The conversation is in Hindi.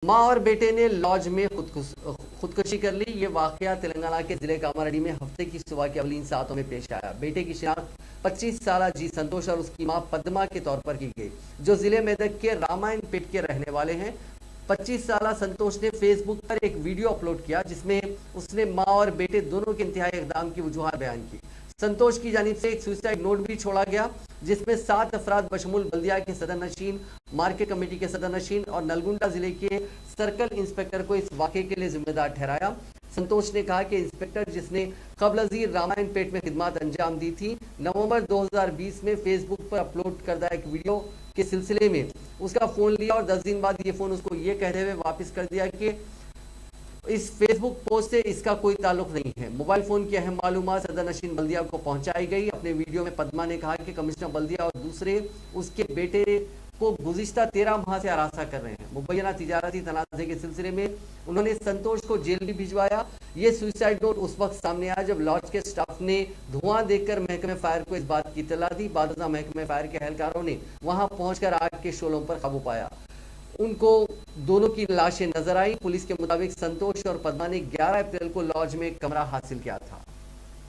मां और बेटे ने लॉज में खुदकुशी कर ली। ये वाकया तेलंगाना के जिले कामारेड्डी में हफ्ते की सुबह के अवलीन सातों में पेश आया। बेटे की शिनाख्त 25 साल जी संतोष और उसकी मां पद्मा के तौर पर की गई, जो जिले मेदक के रामायण पेट के रहने वाले हैं। 25 साल संतोष ने फेसबुक पर एक वीडियो अपलोड किया जिसमें उसने मां और बेटे दोनों के इंतहाई इकदाम की वजूहत बयान की। संतोष की जानिब से एक सुसाइड नोट भी छोड़ा गया जिसमें 7 अफराद बशमूल बल्दिया के सदर नशीन, मार्केट कमेटी के सदर नशीन और नलगुंडा जिले के सर्कल इंस्पेक्टर को इस वाक़े के लिए जिम्मेदार ठहराया। संतोष ने कहा कि इंस्पेक्टर जिसने कबल रामायण पेट में खिदमत अंजाम दी थी, नवंबर 2020 में फेसबुक पर अपलोड करदा एक वीडियो के सिलसिले में उसका फोन लिया और 10 दिन बाद ये फोन उसको ये कहते हुए वापस कर दिया कि इस फेसबुक पोस्ट से इसका कोई ताल्लुक नहीं है। मोबाइल फोन की अहम मालूमात सदर नशीन बल्दिया को पहुंचाई गई। अपने वीडियो में पद्मा ने कहा कि कमिश्नर बल्दिया और दूसरे उसके बेटे को गुज़िश्ता 13 माह से हरासा कर रहे हैं। मुबैना तिजारती तनाज़े के सिलसिले में उन्होंने संतोष को जेल भी भिजवाया। ये सुसाइड नोट उस वक्त सामने आया जब लॉज के स्टाफ ने धुआं देखकर महकमे फायर को इस बात की इत्तला दी। बाद महकमे फायर के एहलकारों ने वहां पहुंचकर आग के शोलों पर काबू पाया। उनको दोनों की लाशें नजर आई। पुलिस के मुताबिक संतोष और पद्मा ने 11 अप्रैल को लॉज में कमरा हासिल किया था।